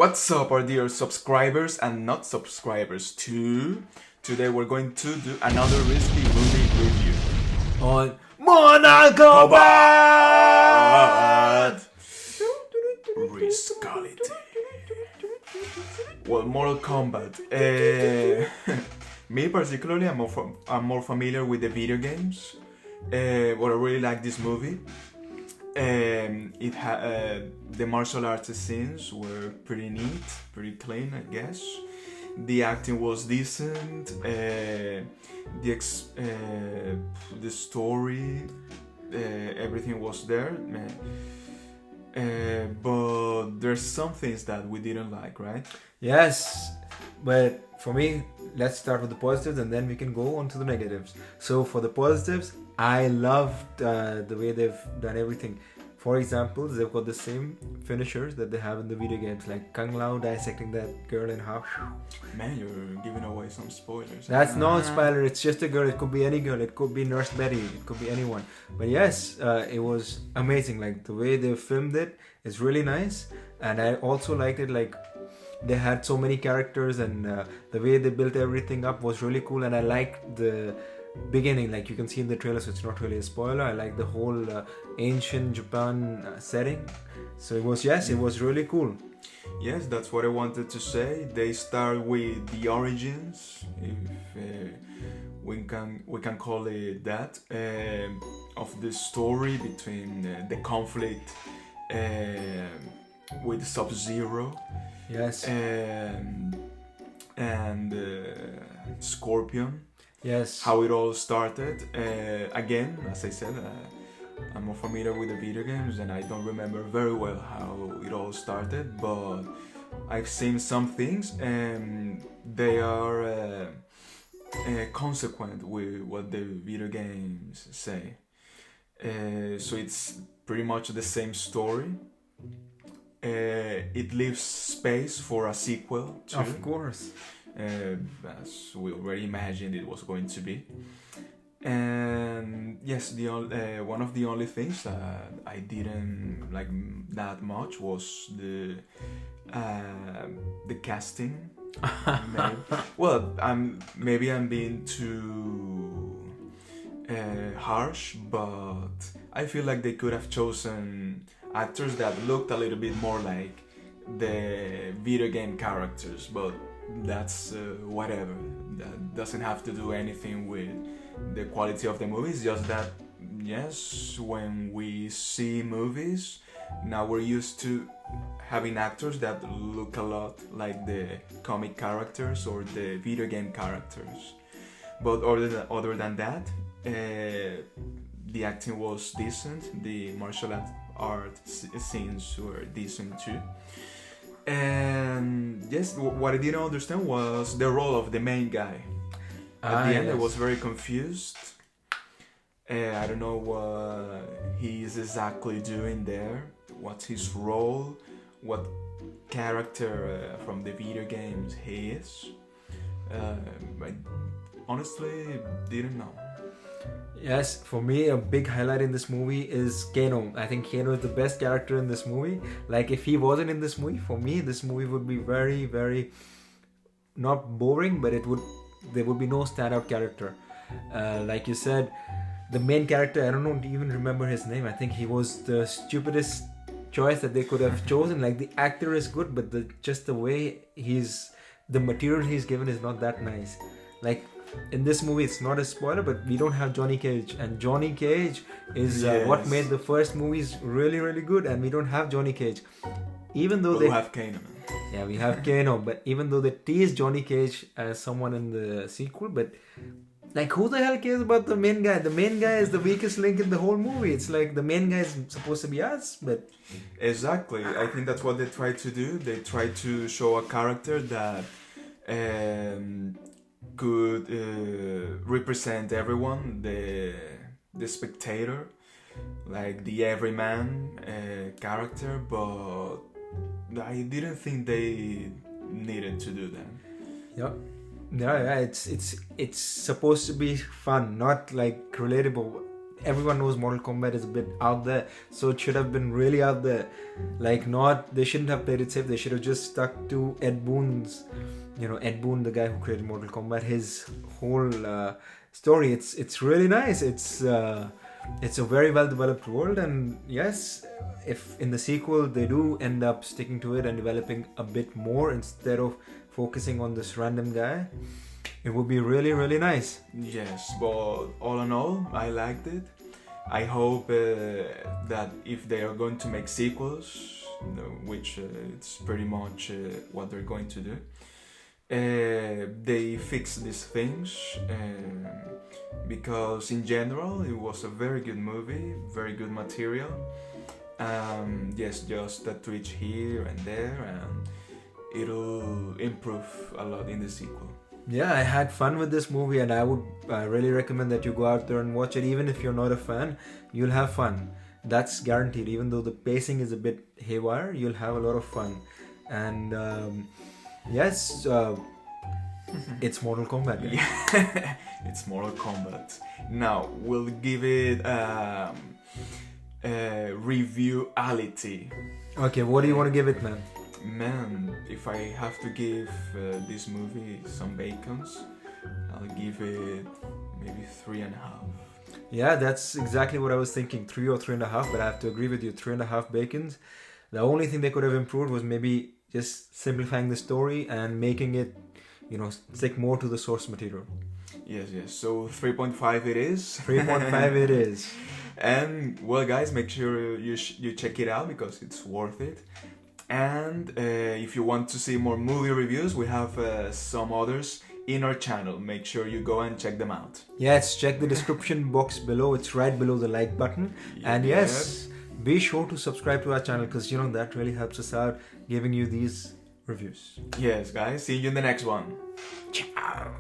What's up, our dear subscribers and not subscribers too? Today we're going to do another risky movie review On Mortal Kombat! Riskality. Well, Mortal Kombat. Me particularly, I'm more familiar with the video games. But I really like this movie. The martial arts scenes were pretty neat, pretty clean, I guess. The acting was decent. The story, everything was there. But there's some things that we didn't like, right? Yes, but for me, let's start with the positives and then we can go on to the negatives. So for the positives, I loved the way they've done everything. For example, they've got the same finishers that they have in the video games, like Kung Lao dissecting that girl in half. Man, you're giving away some spoilers. That's not spoiler, it's just a girl. It could be any girl, it could be Nurse Betty, it could be anyone. But yes, it was amazing. Like the way they filmed it is really nice. And I also liked it, like they had so many characters and the way they built everything up was really cool. And I liked the beginning, like you can see in the trailer, so it's not really a spoiler. I like the whole ancient Japan setting. So it was really cool. Yes, that's what I wanted to say. They start with the origins, if we can call it that, of the story between the conflict with Sub-Zero. Yes. And Scorpion. Yes. How it all started. Again, as I said, I'm more familiar with the video games and I don't remember very well how it all started, but I've seen some things and they are consequent with what the video games say. So it's pretty much the same story. It leaves space for a sequel too. Of course. As we already imagined it was going to be. And yes, one of the only things that I didn't like that much was the casting. Maybe I'm being too harsh, but I feel like they could have chosen actors that looked a little bit more like the video game characters, but that's whatever. That doesn't have to do anything with the quality of the movies, just that yes, when we see movies now we're used to having actors that look a lot like the comic characters or the video game characters. But other than that, the acting was decent, the martial art scenes were decent too. And yes, what I didn't understand was the role of the main guy. At the end, I was very confused. I don't know what he is exactly doing there. What's his role? What character from the video games he is? I honestly didn't know. Yes, for me, a big highlight in this movie is Kano. I think Kano is the best character in this movie. Like, if he wasn't in this movie, for me, this movie would be very, very not boring, but there would be no standout character. Like you said, the main character, I don't even remember his name. I think he was the stupidest choice that they could have chosen. Like, the actor is good, but just the way the material he's given is not that nice. Like, in this movie, it's not a spoiler, but we don't have Johnny Cage, and Johnny Cage is what made the first movies really, really good, and we don't have Johnny Cage. Even though we have Kano. Yeah, we have Kano, but even though they tease Johnny Cage as someone in the sequel, but like, who the hell cares about the main guy? The main guy is the weakest link in the whole movie. It's like the main guy is supposed to be us, but exactly. I think that's what they tried to do. They tried to show a character that could represent everyone, the spectator, like the everyman character, but I didn't think they needed to do that. Yeah, it's supposed to be fun, not like relatable. everyone knows Mortal Kombat is a bit out there, so it should have been really out there. Like, not, they shouldn't have played it safe. They should have just stuck to Ed Boon's, Ed Boon, the guy who created Mortal Kombat, his whole story. It's really nice. It's a very well developed world, and yes, if in the sequel they do end up sticking to it and developing a bit more instead of focusing on this random guy, it would be really, really nice. Yes, but all in all, I liked it. I hope that if they are going to make sequels, which it's pretty much what they're going to do, they fix these things, because in general it was a very good movie, very good material. Yes, just a twitch here and there, and it'll improve a lot in the sequel. Yeah, I had fun with this movie, and I would really recommend that you go out there and watch it. Even if you're not a fan, you'll have fun. That's guaranteed. Even though the pacing is a bit haywire, you'll have a lot of fun. And yes, it's Mortal Kombat. Guys. Yeah, it's Mortal Kombat. Now, we'll give it review-ality. Okay, what do you want to give it, man? Man, if I have to give this movie some bacons, I'll give it maybe 3.5. Yeah, that's exactly what I was thinking, 3 or 3.5, but I have to agree with you, 3.5 bacons. The only thing they could have improved was maybe just simplifying the story and making it, stick more to the source material. Yes, so 3.5 it is. 3.5 it is. And, well, guys, make sure you check it out because it's worth it. And if you want to see more movie reviews, we have some others in our channel. Make sure you go and check them out. Yes, check the description box below. It's right below the like button. Yeah. And yes, be sure to subscribe to our channel because that really helps us out giving you these reviews. Yes, guys. See you in the next one. Ciao.